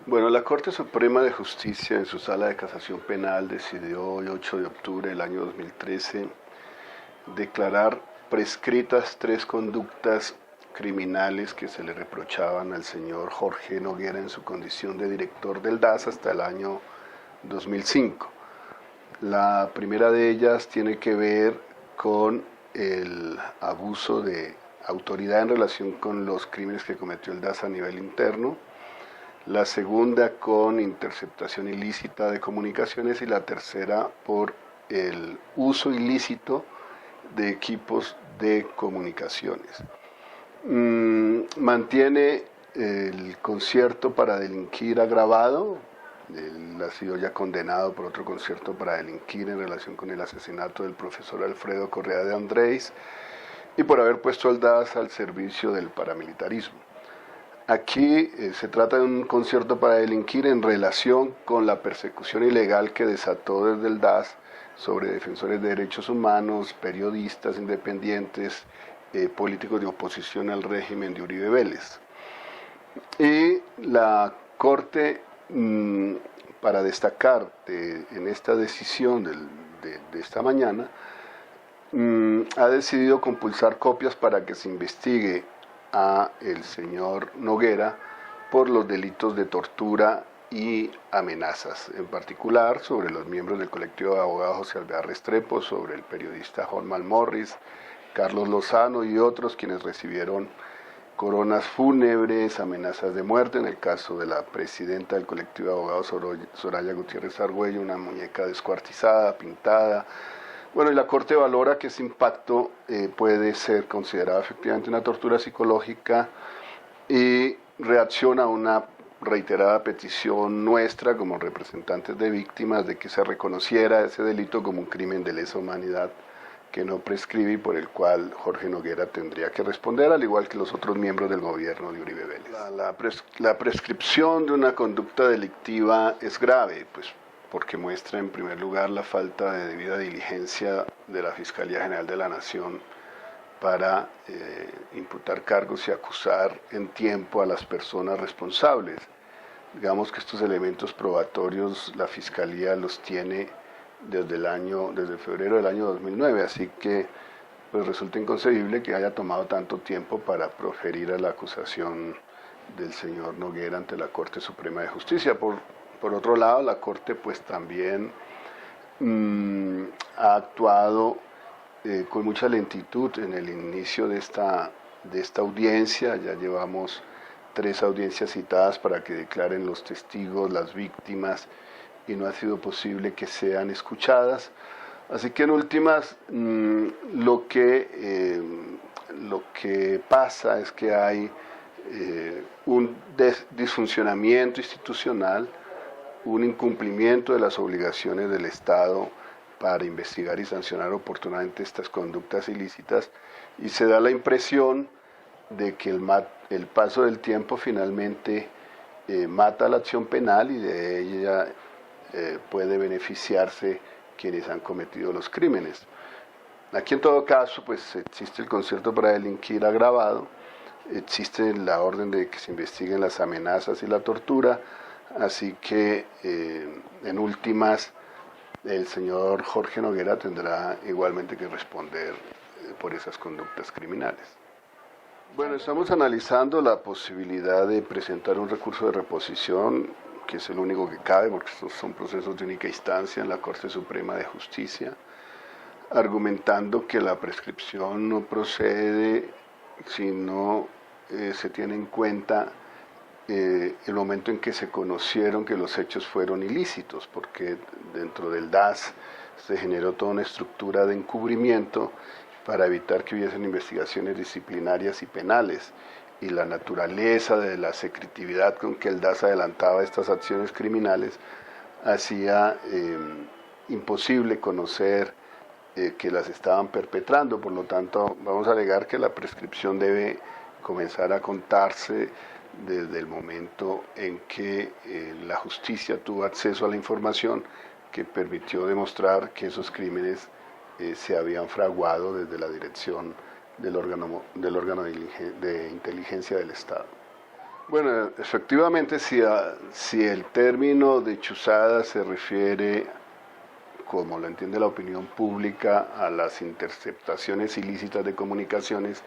Bueno, la Corte Suprema de Justicia en su sala de casación penal decidió el 8 de octubre del año 2013 declarar prescritas 3 conductas criminales que se le reprochaban al señor Jorge Noguera en su condición de director del DAS hasta el año 2005. La primera de ellas tiene que ver con el abuso de autoridad en relación con los crímenes que cometió el DAS a nivel interno. La segunda con interceptación ilícita de comunicaciones y la tercera por el uso ilícito de equipos de comunicaciones. Mantiene el concierto para delinquir agravado. Él ha sido ya condenado por otro concierto para delinquir en relación con el asesinato del profesor Alfredo Correa de Andrés y por haber puesto al DAS al servicio del paramilitarismo. Aquí se trata de un concierto para delinquir en relación con la persecución ilegal que desató desde el DAS sobre defensores de derechos humanos, periodistas independientes, políticos de oposición al régimen de Uribe Vélez. Y la Corte, para destacar en esta decisión de esta mañana, ha decidido compulsar copias para que se investigue a el señor Noguera por los delitos de tortura y amenazas, en particular sobre los miembros del colectivo de abogados José Alvear Restrepo, sobre el periodista Holman Morris, Carlos Lozano y otros quienes recibieron coronas fúnebres, amenazas de muerte, en el caso de la presidenta del colectivo de abogados Soraya Gutiérrez Argüello, una muñeca descuartizada, pintada. Bueno, y la Corte valora que ese impacto puede ser considerado efectivamente una tortura psicológica y reacciona a una reiterada petición nuestra como representantes de víctimas de que se reconociera ese delito como un crimen de lesa humanidad que no prescribe y por el cual Jorge Noguera tendría que responder, al igual que los otros miembros del gobierno de Uribe Vélez. La prescripción de una conducta delictiva es grave, pues porque muestra en primer lugar la falta de debida diligencia de la Fiscalía General de la Nación para imputar cargos y acusar en tiempo a las personas responsables. Digamos que estos elementos probatorios la Fiscalía los tiene desde febrero del año 2009, así que pues resulta inconcebible que haya tomado tanto tiempo para proferir a la acusación del señor Noguera ante la Corte Suprema de Justicia. Por otro lado, la Corte pues también ha actuado con mucha lentitud en el inicio de esta audiencia. Ya llevamos 3 audiencias citadas para que declaren los testigos, las víctimas, y no ha sido posible que sean escuchadas. Así que en últimas, lo que pasa es que hay un disfuncionamiento institucional, un incumplimiento de las obligaciones del Estado para investigar y sancionar oportunamente estas conductas ilícitas, y se da la impresión de que el paso del tiempo finalmente mata la acción penal y de ella puede beneficiarse quienes han cometido los crímenes. Aquí en todo caso pues existe el concierto para delinquir agravado, existe la orden de que se investiguen las amenazas y la tortura, así que en últimas el señor Jorge Noguera tendrá igualmente que responder por esas conductas criminales. Bueno, estamos analizando la posibilidad de presentar un recurso de reposición, que es el único que cabe, porque estos son procesos de única instancia en la Corte Suprema de Justicia, argumentando que la prescripción no procede si no se tiene en cuenta el momento en que se conocieron que los hechos fueron ilícitos, porque dentro del DAS se generó toda una estructura de encubrimiento para evitar que hubiesen investigaciones disciplinarias y penales, y la naturaleza de la secretividad con que el DAS adelantaba estas acciones criminales hacía imposible conocer que las estaban perpetrando. Por lo tanto, vamos a alegar que la prescripción debe comenzar a contarse desde el momento en que la justicia tuvo acceso a la información que permitió demostrar que esos crímenes se habían fraguado desde la dirección del órgano de inteligencia del Estado. Bueno, efectivamente, si el término de chuzada se refiere, como lo entiende la opinión pública, a las interceptaciones ilícitas de comunicaciones,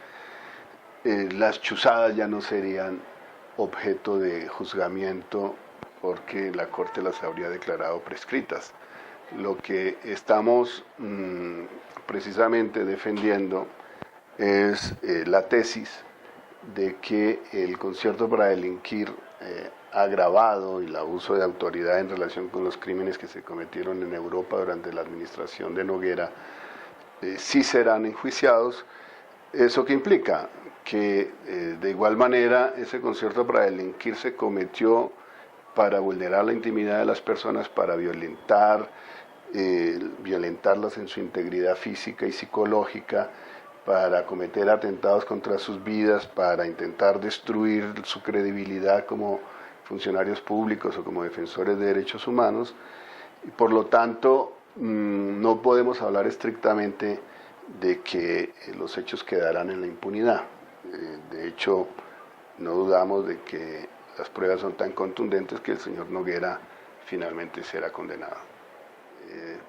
las chuzadas ya no serían objeto de juzgamiento porque la Corte las habría declarado prescritas. Lo que estamos precisamente defendiendo es la tesis de que el concierto para delinquir agravado y el abuso de autoridad en relación con los crímenes que se cometieron en Europa durante la administración de Noguera sí serán enjuiciados. ¿Eso qué implica? Que de igual manera ese concierto para delinquir se cometió para vulnerar la intimidad de las personas, para violentarlas en su integridad física y psicológica, para cometer atentados contra sus vidas, para intentar destruir su credibilidad como funcionarios públicos o como defensores de derechos humanos. Y por lo tanto, no podemos hablar estrictamente de que los hechos quedarán en la impunidad. De hecho, no dudamos de que las pruebas son tan contundentes que el señor Noguera finalmente será condenado.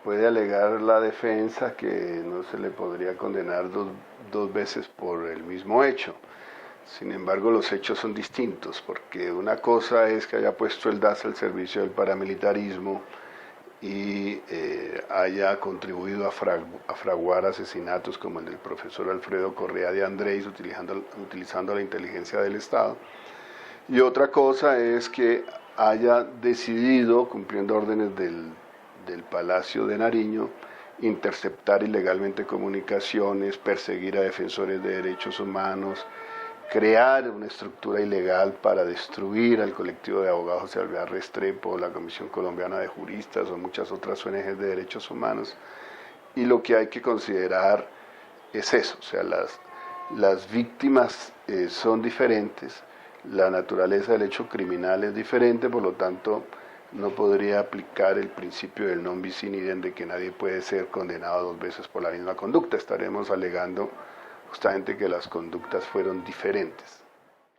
Puede alegar la defensa que no se le podría condenar dos veces por el mismo hecho. Sin embargo, los hechos son distintos, porque una cosa es que haya puesto el DAS al servicio del paramilitarismo y haya contribuido a fraguar asesinatos como el del profesor Alfredo Correa de Andrés utilizando la inteligencia del Estado. Y otra cosa es que haya decidido, cumpliendo órdenes del Palacio de Nariño, interceptar ilegalmente comunicaciones, perseguir a defensores de derechos humanos, crear una estructura ilegal para destruir al colectivo de abogados José Alvear Restrepo, la Comisión Colombiana de Juristas o muchas otras ONGs de derechos humanos. Y lo que hay que considerar es eso, o sea, las víctimas son diferentes, la naturaleza del hecho criminal es diferente, por lo tanto no podría aplicar el principio del non bis in idem de que nadie puede ser condenado dos veces por la misma conducta. Estaremos alegando justamente que las conductas fueron diferentes.